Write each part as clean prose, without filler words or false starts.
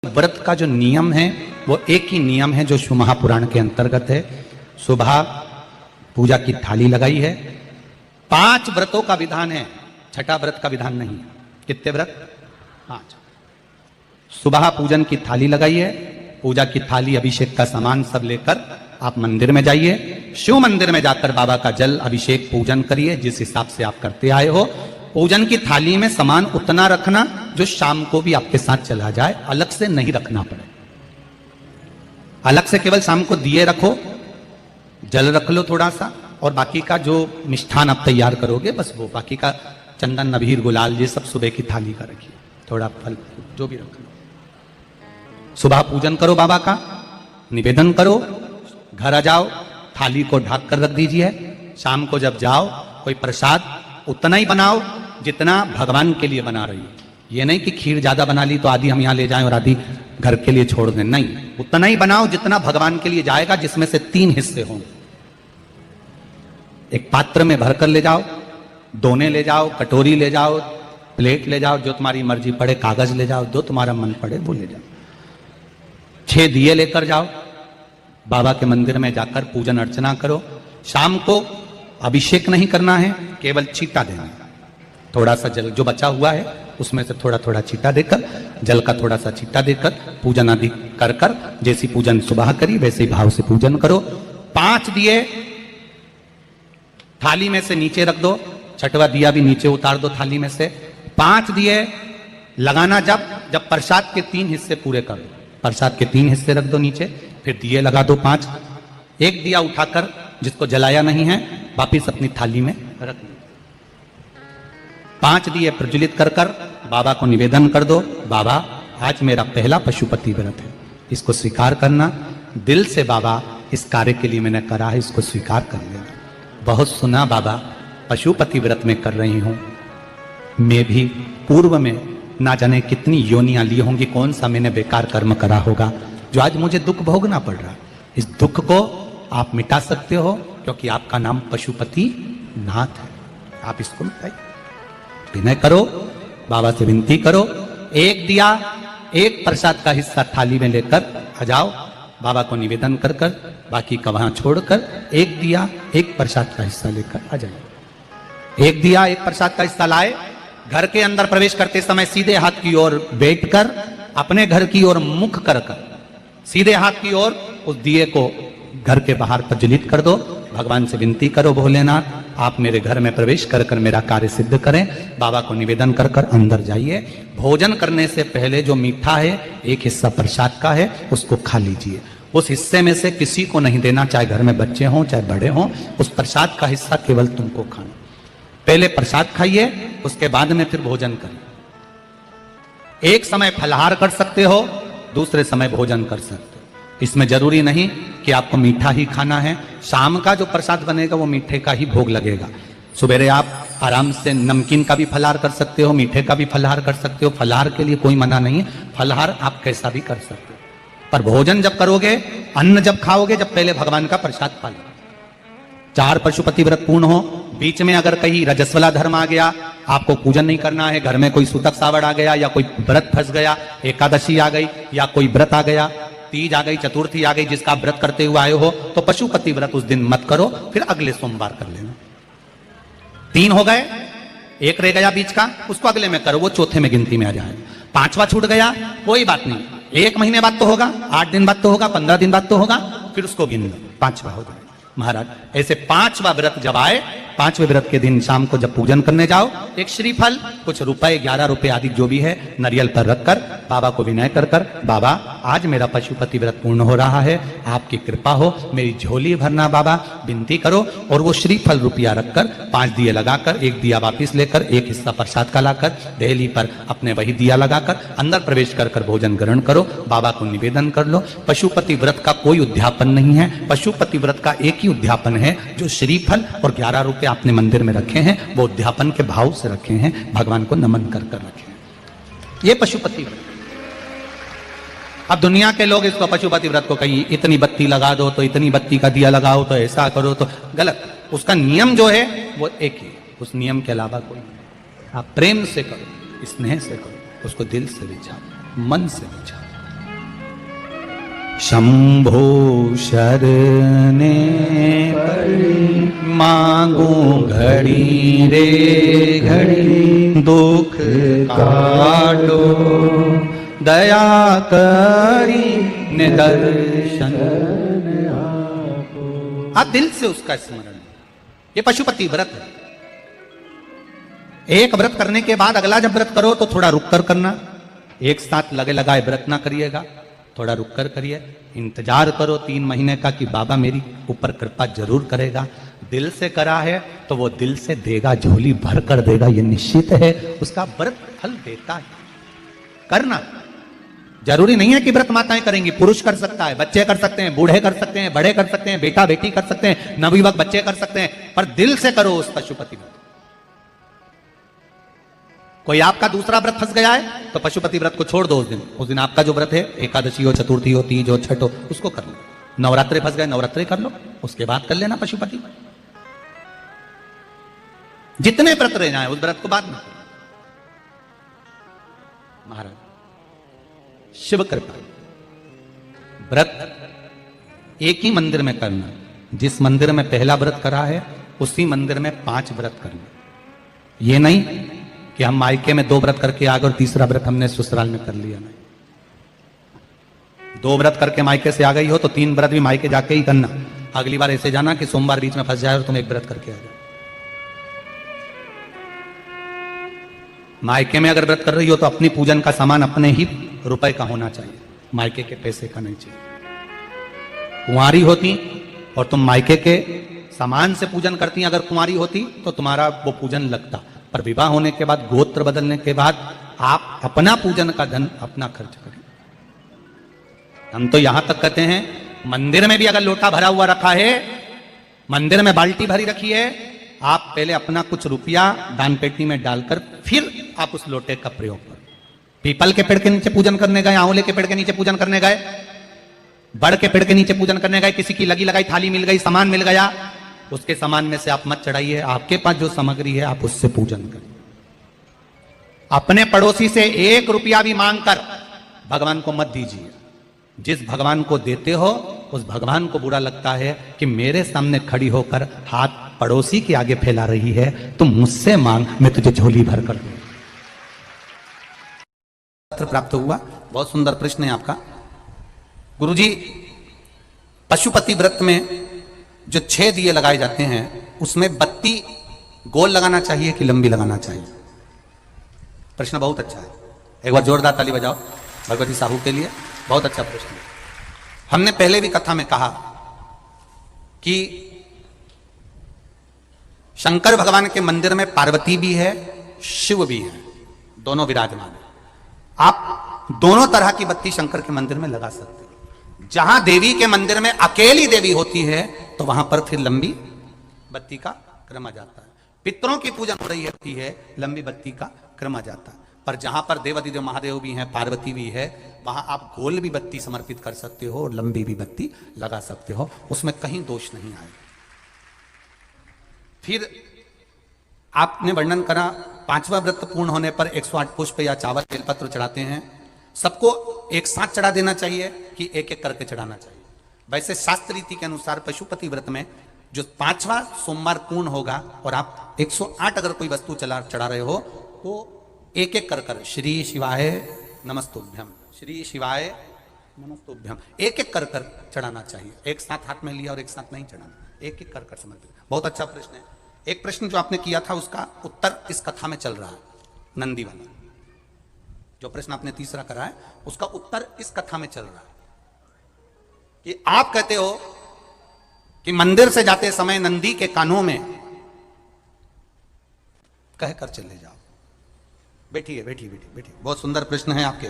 व्रत का जो नियम है वो एक ही नियम है जो शिव महापुराण के अंतर्गत है। सुबह पूजा की थाली लगाई है। 5 व्रतों का विधान है, छठा व्रत का विधान नहीं। कितने व्रत? 5। सुबह पूजन की थाली लगाई है। पूजा की थाली, अभिषेक का सामान सब लेकर आप मंदिर में जाइए। शिव मंदिर में जाकर बाबा का जल अभिषेक पूजन करिए जिस हिसाब से आप करते आए हो। पूजन की थाली में सामान उतना रखना जो शाम को भी आपके साथ चला जाए, अलग से नहीं रखना पड़े। अलग से केवल शाम को दिए रखो, जल रख लो थोड़ा सा, और बाकी का जो मिष्ठान आप तैयार करोगे बस वो, बाकी का चंदन अबीर गुलाल ये सब सुबह की थाली का रखिए, थोड़ा फल जो भी रख लो। सुबह पूजन करो, बाबा का निवेदन करो, घर आ जाओ, थाली को ढक कर रख दीजिए। शाम को जब जाओ कोई प्रसाद उतना ही बनाओ जितना भगवान के लिए बना रही है। ये नहीं कि खीर ज्यादा बना ली तो आधी हम यहां ले जाएं और आधी घर के लिए छोड़ दें, नहीं, उतना ही बनाओ जितना भगवान के लिए जाएगा, जिसमें से 3 हिस्से हों। एक पात्र में भरकर ले जाओ, दोने ले जाओ, कटोरी ले जाओ, प्लेट ले जाओ, जो तुम्हारी मर्जी पड़े, कागज ले जाओ, जो तुम्हारा मन पड़े वो ले जाओ। 6 दिए लेकर जाओ, बाबा के मंदिर में जाकर पूजन अर्चना करो। शाम को अभिषेक नहीं करना है, केवल छींटा देना है। थोड़ा सा जल जो बचा हुआ है उसमें से थोड़ा थोड़ा छींटा देकर, जल का थोड़ा सा छींटा देकर पूजन आदि कर कर, जैसी पूजन सुबह करी वैसे ही भाव से पूजन करो। 5 दिए थाली में से नीचे रख दो, 6वां दिया भी नीचे उतार दो थाली में से। 5 दिए लगाना जब प्रसाद के 3 हिस्से पूरे कर दो, प्रसाद के 3 हिस्से रख दो नीचे, फिर दिए लगा दो 5। एक दिया उठाकर जिसको जलाया नहीं है वापिस अपनी थाली में रख दो। 5 दिए प्रज्वलित कर कर बाबा को निवेदन कर दो, बाबा आज मेरा पहला पशुपति व्रत है, इसको स्वीकार करना। दिल से बाबा इस कार्य के लिए मैंने करा है, इसको स्वीकार कर लेना। बहुत सुना बाबा पशुपति व्रत में कर रही हूं, मैं भी पूर्व में ना जाने कितनी योनियां ली होंगी, कौन सा मैंने बेकार कर्म करा होगा जो आज मुझे दुख भोगना पड़ रहा। इस दुख को आप मिटा सकते हो क्योंकि आपका नाम पशुपति नाथ है। आप इसको मिटाइए, विनय करो, बाबा से विनती करो। एक दिया, एक प्रसाद का हिस्सा थाली में लेकर आ जाओ, बाबा को निवेदन कर कर, बाकी का वहां छोड़कर एक दिया, एक प्रसाद का हिस्सा लेकर आ जाइए। एक दिया, एक प्रसाद का हिस्सा लाए, घर के अंदर प्रवेश करते समय सीधे हाथ की ओर बैठकर, अपने घर की ओर मुख कर कर सीधे हाथ की ओर उस दिए को घर के बाहर प्रज्वलित कर दो। भगवान से विनती करो, भोलेनाथ आप मेरे घर में प्रवेश कर कर मेरा कार्य सिद्ध करें। बाबा को निवेदन कर कर अंदर जाइए। भोजन करने से पहले जो मीठा है, एक हिस्सा प्रसाद का है, उसको खा लीजिए। उस हिस्से में से किसी को नहीं देना, चाहे घर में बच्चे हों चाहे बड़े हों। उस प्रसाद का हिस्सा केवल तुमको खाना। पहले प्रसाद खाइए, उसके बाद में फिर भोजन करिए। एक समय फलाहार कर सकते हो, दूसरे समय भोजन कर सकते हो। इसमें जरूरी नहीं कि आपको मीठा ही खाना है। शाम का जो प्रसाद बनेगा वो मीठे का ही भोग लगेगा। सुबेरे आप आराम से नमकीन का भी फलाहार कर सकते हो, मीठे का भी फलाहार कर सकते हो। फलाहार के लिए कोई मना नहीं है, फलाहार आप कैसा भी कर सकते हो। पर भोजन जब करोगे, अन्न जब खाओगे, जब पहले भगवान का प्रसाद खा लो। 4 पशुपति व्रत पूर्ण हो। बीच में अगर कहीं रजस्वला धर्म आ गया, आपको पूजन नहीं करना है, घर में कोई सूतक सावड़ आ गया, या कोई व्रत फंस गया, एकादशी आ गई, या कोई व्रत आ गया, तीज आ गई, चतुर्थी आ गई, जिसका आप व्रत करते हुए आए हो, तो पशुपति व्रत उस दिन मत करो, फिर अगले सोमवार कर लेना। 3 हो गए, एक रह गया बीच का, उसको अगले में करो, वो चौथे में गिनती में आ जाए। 5वां छूट गया, कोई बात नहीं, 1 महीने बाद तो होगा, 8 दिन बाद तो होगा, 15 दिन बाद तो होगा, फिर उसको गिन लो, 5वां हो जाए। महाराज ऐसे 5वां व्रत जब आए, 5वें व्रत के दिन शाम को जब पूजन करने जाओ, एक श्रीफल, कुछ रुपए, 11 रुपए आदि जो भी है, नारियल पर रखकर बाबा को विनय कर कर, बाबा आज मेरा पशुपति व्रत पूर्ण हो रहा है, आपकी कृपा हो, मेरी झोली भरना बाबा, विनती करो। और वो श्रीफल रुपया रखकर 5 दिए लगाकर, एक दिया वापिस लेकर, एक हिस्सा प्रसाद का लाकर देहली पर अपने वही दिया लगाकर अंदर प्रवेश कर कर भोजन ग्रहण करो। बाबा को निवेदन कर लो। पशुपति व्रत का कोई उद्यापन नहीं है, पशुपति व्रत का एक ही उद्यापन है, जो श्रीफल और 11 रुपए आपने मंदिर में रखे हैं, वो उद्यापन के भाव से रखे हैं, भगवान को नमन कर कर रखे हैं। ये पशुपति व्रत। अब दुनिया के लोग इसको पशुपति व्रत को कहीं इतनी बत्ती लगा दो, तो इतनी बत्ती का दिया लगाओ, तो ऐसा करो, तो गलत। उसका नियम जो है वो एक ही, उस नियम के अलावा कोई नहीं। आप प्रेम से करो, स्नेह से करो, उसको दिल से विचारो, मन से विचारो। शंभो शरणे पड़ी, मांगू घड़ी रे घड़ी, दुख काटो दया करी निदर्शन। आप दिल से उसका स्मरण, ये पशुपति व्रत है। एक व्रत करने के बाद अगला जब व्रत करो तो थोड़ा रुक कर करना, एक साथ लगे लगाए व्रत ना करिएगा, थोड़ा रुक कर करिए, इंतजार करो 3 महीने का कि बाबा मेरी ऊपर कृपा जरूर करेगा। दिल से करा है तो वो दिल से देगा, झोली भर कर देगा, ये निश्चित है, उसका व्रत फल देता है। करना जरूरी नहीं है कि व्रत माताएं करेंगी, पुरुष कर सकता है, बच्चे कर सकते हैं, बूढ़े कर सकते हैं, बड़े कर सकते हैं, बेटा बेटी कर सकते हैं, नवयुवक बच्चे कर सकते हैं, पर दिल से करो उस पशुपति व्रत। कोई आपका दूसरा व्रत फंस गया है तो पशुपति व्रत को छोड़ दो। उस दिन आपका जो व्रत है, एकादशी हो, चतुर्थी हो, तीज हो, छठ हो, उसको कर लो। नवरात्रे फंस गए, नवरात्रे कर लो, उसके बाद कर लेना पशुपति। जितने व्रत रह जाए उस व्रत को बाद में। महाराज शिव कृपा, व्रत एक ही मंदिर में करना। जिस मंदिर में पहला व्रत करा है उसी मंदिर में 5 व्रत करना। ये नहीं कि हम मायके में 2 व्रत करके आ गए और तीसरा व्रत हमने ससुराल में कर लिया। नहीं, 2 व्रत करके मायके से आ गई हो तो 3 व्रत भी मायके जाके ही करना। अगली बार ऐसे जाना कि सोमवार बीच में फंस जाए और तुम 1 व्रत करके आ जाओ। मायके में अगर व्रत कर रही हो तो अपनी पूजन का सामान अपने ही रुपए का होना चाहिए, मायके के पैसे का नहीं चाहिए। कुंवारी होती और तुम मायके के सामान से पूजन करती, अगर कुंवारी होती तो तुम्हारा वो पूजन लगता, पर विवाह होने के बाद, गोत्र बदलने के बाद आप अपना पूजन का धन अपना खर्च करें। हम तो यहां तक कहते हैं मंदिर में भी अगर लोटा भरा हुआ रखा है, मंदिर में बाल्टी भरी रखी है, आप पहले अपना कुछ रुपया दान पेटी में डालकर फिर आप उस लोटे का प्रयोग करें। पीपल के पेड़ के नीचे पूजन करने गए, आंवले के पेड़ के नीचे पूजन करने गए, बड़ के पेड़ के नीचे पूजन करने गए, किसी की लगी लगाई थाली मिल गई, सामान मिल गया, उसके सामान में से आप मत चढ़ाइए। आपके पास जो सामग्री है आप उससे पूजन करें। अपने पड़ोसी से 1 रुपया भी मांगकर भगवान को मत दीजिए। जिस भगवान को देते हो उस भगवान को बुरा लगता है कि मेरे सामने खड़ी होकर हाथ पड़ोसी के आगे फैला रही है, तुम मुझसे मांग, मैं तुझे झोली भर कर दूं। पत्र प्राप्त हुआ, बहुत सुंदर प्रश्न है आपका। गुरुजी, पशुपति व्रत में जो 6 दिए लगाए जाते हैं उसमें बत्ती गोल लगाना चाहिए कि लंबी लगाना चाहिए? प्रश्न बहुत अच्छा है, एक बार जोरदार ताली बजाओ भगवती साहू के लिए, बहुत अच्छा प्रश्न है। हमने पहले भी कथा में कहा कि शंकर भगवान के मंदिर में पार्वती भी है, शिव भी है, दोनों विराजमान है। आप दोनों तरह की बत्ती शंकर के मंदिर में लगा सकते हैं। जहां देवी के मंदिर में अकेली देवी होती है तो वहां पर फिर लंबी बत्ती का क्रम आ जाता है। पितरों की पूजन हो रही होती है, लंबी बत्ती का क्रम आ जाता है। पर जहां पर देवादिदेव महादेव भी हैं, पार्वती भी है, वहां आप गोल भी बत्ती समर्पित कर सकते हो और लंबी भी बत्ती लगा सकते हो, उसमें कहीं दोष नहीं आएगा। फिर आपने वर्णन करा 5वां व्रत पूर्ण होने पर 108 पुष्प या चावल बेलपत्र चढ़ाते हैं। सबको एक साथ चढ़ा देना चाहिए कि एक एक करके चढ़ाना चाहिए? वैसे शास्त्र रीति के अनुसार पशुपति व्रत में जो 5वां सोमवार पूर्ण होगा और आप 108 अगर कोई वस्तु चढ़ा रहे हो तो एक एक कर श्री शिवाय नमस्तुभ्यम, श्री शिवाय नमस्तुभ्यम, एक एक कर चढ़ाना चाहिए। एक साथ हाथ में लिया और एक साथ नहीं चढ़ाना, एक एक कर समर्पित। बहुत अच्छा प्रश्न है। एक प्रश्न जो आपने किया था उसका उत्तर इस कथा में चल रहा है, नंदी वाला। जो प्रश्न आपने तीसरा करा है उसका उत्तर इस कथा में चल रहा है कि आप कहते हो कि मंदिर से जाते समय नंदी के कानों में कहकर चले जाओ। बैठिए बैठिए बैठिए बैठिए। बहुत सुंदर प्रश्न है आपके,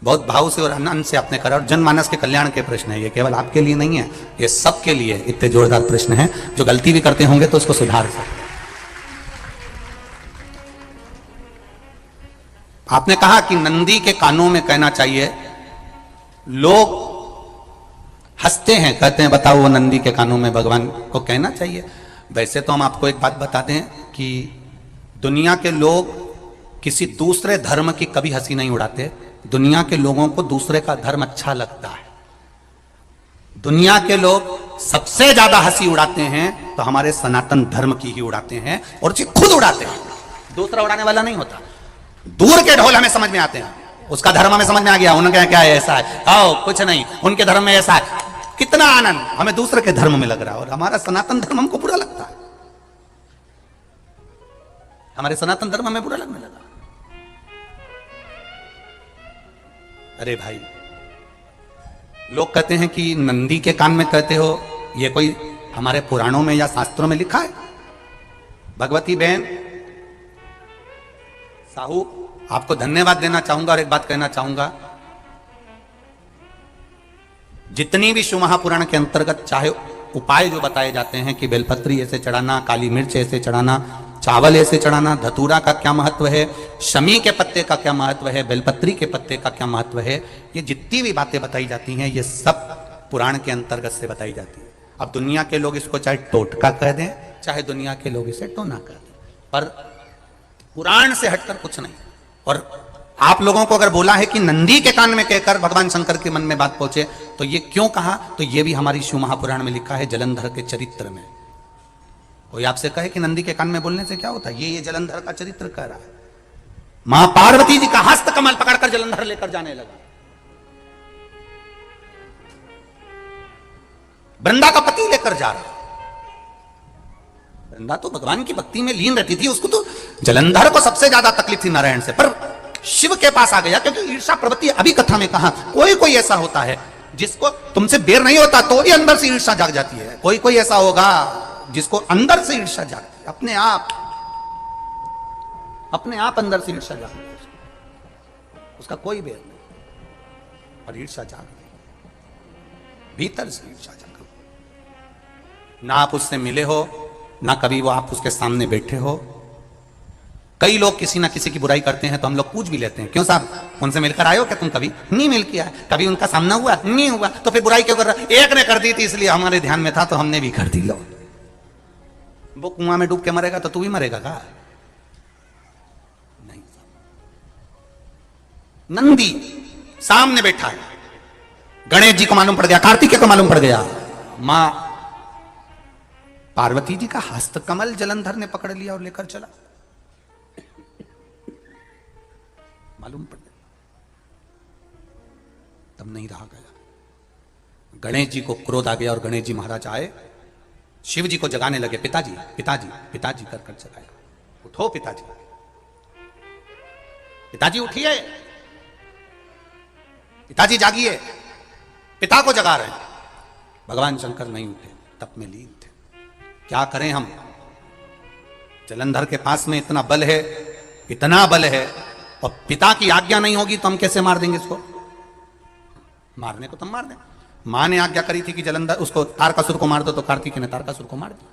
बहुत भाव से और आनंद से आपने करा और जनमानस के कल्याण के प्रश्न है। ये केवल आपके लिए नहीं है, ये सबके लिए इतने जोरदार प्रश्न है। जो गलती भी करते होंगे तो उसको सुधार सकते। आपने कहा कि नंदी के कानों में कहना चाहिए। लोग हंसते हैं, कहते हैं बताओ वो नंदी के कानों में भगवान को कहना चाहिए। वैसे तो हम आपको एक बात बता दें कि दुनिया के लोग किसी दूसरे धर्म की कभी हंसी नहीं उड़ाते। दुनिया के लोगों को दूसरे का धर्म अच्छा लगता है। दुनिया के लोग सबसे ज्यादा हंसी उड़ाते हैं तो हमारे सनातन धर्म की ही उड़ाते हैं, और उसे खुद उड़ाते हैं, दूसरा उड़ाने वाला नहीं होता। दूर के ढोल हमें समझ में आते हैं, उसका धर्म हमें समझ में आ गया, उनका क्या है, ऐसा है, आओ कुछ नहीं, उनके धर्म में ऐसा है, कितना आनंद हमें दूसरे के धर्म में लग रहा है, और हमारा सनातन धर्म हमको बुरा लगता है, हमारे सनातन धर्म हमें बुरा लगने लगा। अरे भाई, लोग कहते हैं कि नंदी के कान में कहते हो, ये कोई हमारे पुराणों में या शास्त्रों में लिखा है? भगवती बहन साहू, आपको धन्यवाद देना चाहूंगा और एक बात कहना चाहूंगा, जितनी भी शिव महापुराण के अंतर्गत चाहे उपाय जो बताए जाते हैं कि बेलपत्री ऐसे चढ़ाना, काली मिर्च ऐसे चढ़ाना, चावल ऐसे चढ़ाना, धतूरा का क्या महत्व है, शमी के पत्ते का क्या महत्व है, बेलपत्री के पत्ते का क्या महत्व है, ये जितनी भी बातें बताई जाती हैं ये सब पुराण के अंतर्गत से बताई जाती है। अब दुनिया के लोग इसको चाहे टोटका कह दें, चाहे दुनिया के लोग इसे टोना कह दें, पर पुराण से हटकर कुछ नहीं। और आप लोगों को अगर बोला है कि नंदी के कान में कहकर भगवान शंकर के मन में बात पहुंचे, तो ये क्यों कहा, तो ये भी हमारी शिव महापुराण में लिखा है, जलंधर के चरित्र में। कोई आपसे कहे कि नंदी के कान में बोलने से क्या होता है, ये जलंधर का चरित्र कह रहा है। मां पार्वती जी का हस्त कमल पकड़कर जलंधर लेकर जाने लगा, वृंदा का पति लेकर जा रहा। वृंदा तो भगवान की भक्ति में लीन रहती थी, उसको तो जलंधर को सबसे ज्यादा तकलीफ थी नारायण से, पर शिव के पास आ गया, क्योंकि ईर्षा प्रवृत्ति, अभी कथा में कहा, कोई कोई ऐसा होता है जिसको तुमसे बेर नहीं होता तो भी अंदर से ईर्षा जाग जाती है, कोई कोई ऐसा होगा जिसको अंदर से ईर्षा जागती है, अपने आप अंदर से ईर्षा जागती है, उसका कोई बेर नहीं, और ईर्षा जाग भीतर से ईर्षा जाग। ना आप उससे मिले हो, ना कभी वो आप उसके सामने बैठे हो। कई लोग किसी ना किसी की बुराई करते हैं तो हम लोग पूछ भी लेते हैं, क्यों साहब उनसे मिलकर आए हो क्या तुम? कभी नहीं मिल किया है, कभी उनका सामना हुआ नहीं हुआ, तो फिर बुराई क्यों कर रहा? एक ने कर दी थी इसलिए हमारे ध्यान में था तो हमने भी कर दी। लो, वो कुआं में डूब के मरेगा तो तू भी मरेगा का? नहीं। नंदी सामने बैठा है, गणेश जी को मालूम पड़ गया, कार्तिकेय को मालूम पड़ गया, मां पार्वती जी का हस्त कमल जलंधर ने पकड़ लिया और लेकर चला, मालूम पड़ गया, तब नहीं रहा गया। गणेश जी को क्रोध आ गया और गणेश जी महाराज आए, शिव जी को जगाने लगे, पिताजी पिताजी पिताजी कर कर जगाया, उठो पिताजी, पिताजी उठिए, पिताजी जागिए, पिता को जगा रहे हैं। भगवान शंकर नहीं उठे, तप में लीन थे। क्या करें हम, जलंधर के पास में इतना बल है, इतना बल है, और पिता की आज्ञा नहीं होगी तो हम कैसे मार देंगे इसको? मारने को तो मार दें। मां ने आज्ञा करी थी कि जलंधर उसको तारकासुर को मार दो, तो कार्तिकेय ने तारकासुर को मार दिया।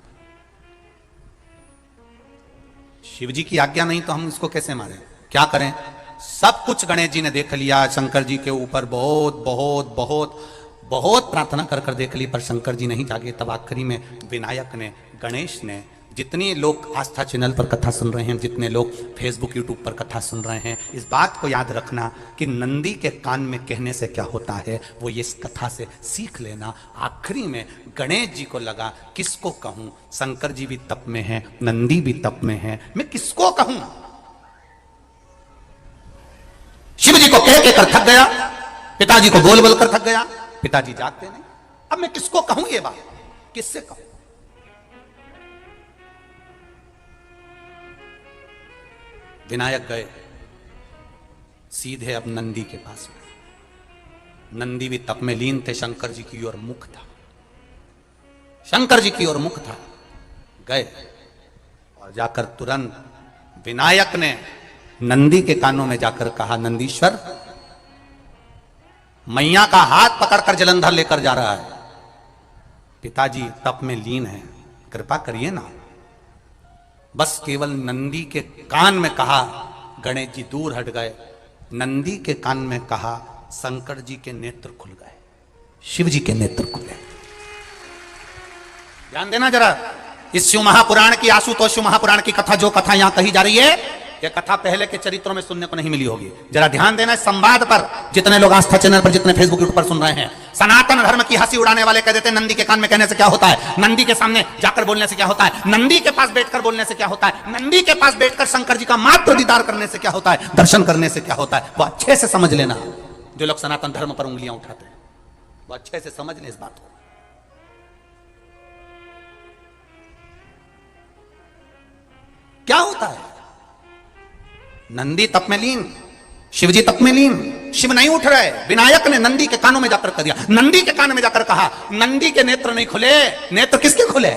शिव जी की आज्ञा नहीं तो हम इसको कैसे मारें? क्या करें? सब कुछ गणेश जी ने देख लिया, शंकर जी के ऊपर बहुत बहुत बहुत बहुत प्रार्थना कर कर देख ली, पर शंकर जी नहीं जागे। तब आखिरी में विनायक ने, गणेश ने, जितने लोग आस्था चैनल पर कथा सुन रहे हैं, जितने लोग फेसबुक यूट्यूब पर कथा सुन रहे हैं, इस बात को याद रखना कि नंदी के कान में कहने से क्या होता है, वो ये इस कथा से सीख लेना। आखिरी में गणेश जी को लगा किसको कहूं, शंकर जी भी तप में हैं, नंदी भी तप में है, मैं किसको कहूं? शिव जी को कह के कर थक गया, पिताजी को बोल बोल कर थक गया, पिताजी जागते नहीं। अब मैं किसको कहूं ये बात, किससे कहूं? विनायक गए सीधे अब नंदी के पास में। नंदी भी तप में लीन थे, शंकर जी की ओर मुख था, शंकर जी की ओर मुख था। गए और जाकर तुरंत विनायक ने नंदी के कानों में जाकर कहा, नंदीश्वर, मैया का हाथ पकड़कर जलंधर लेकर जा रहा है, पिताजी तप में लीन है, कृपा करिए ना। बस केवल नंदी के कान में कहा, गणेश जी दूर हट गए। नंदी के कान में कहा, शंकर जी के नेत्र खुल गए, शिव जी के नेत्र खुले। ध्यान देना जरा, इस शिव महापुराण की, आशुतोष शिव महापुराण की कथा, जो कथा यहां कही जा रही है, ये कथा पहले के चरित्रों में सुनने को नहीं मिली होगी। जरा ध्यान देना इस संवाद पर। जितने लोग आस्था चैनल पर, जितने फेसबुक यूट्यूब पर सुन रहे हैं, सनातन धर्म की हंसी उड़ाने वाले कह देते हैं नंदी के कान में कहने से क्या होता है, नंदी के सामने जाकर बोलने से क्या होता है, नंदी के पास बैठकर बोलने से क्या होता है, नंदी के पास बैठकर शंकर जी का मात्र दीदार करने से क्या होता है, दर्शन करने से क्या होता है। वो अच्छे से समझ लेना। जो लोग सनातन धर्म पर उंगलियां उठाते हैं वो अच्छे से समझ लें इस बात को। क्या होता है, नंदी तप में लीन, शिवजी तप में लीन, शिव नहीं उठ रहे, विनायक ने नंदी के कानों में जाकर कह दिया, नंदी के कान में जाकर कहा, नंदी के नेत्र नहीं खुले। नेत्र किसके खुले?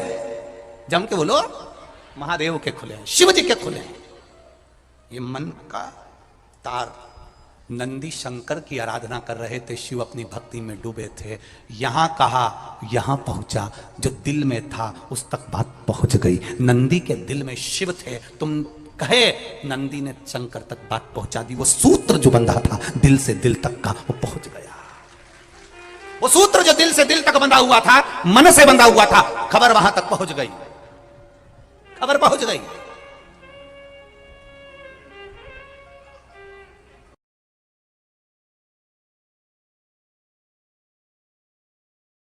जम के बोलो, महादेव के खुले, शिव जी के खुले। ये मन का तार। नंदी शंकर की आराधना कर रहे थे, शिव अपनी भक्ति में डूबे थे। यहां कहा, यहां पहुंचा, जो दिल में था उस तक बात पहुंच गई। नंदी के दिल में शिव थे, तुम कहे, नंदी ने शंकर तक बात पहुंचा दी। वो सूत्र जो बंधा था दिल से दिल तक का, वो पहुंच गया। वो सूत्र जो दिल से दिल तक बंधा हुआ था, मन से बंधा हुआ था, खबर वहां तक पहुंच गई, खबर पहुंच गई।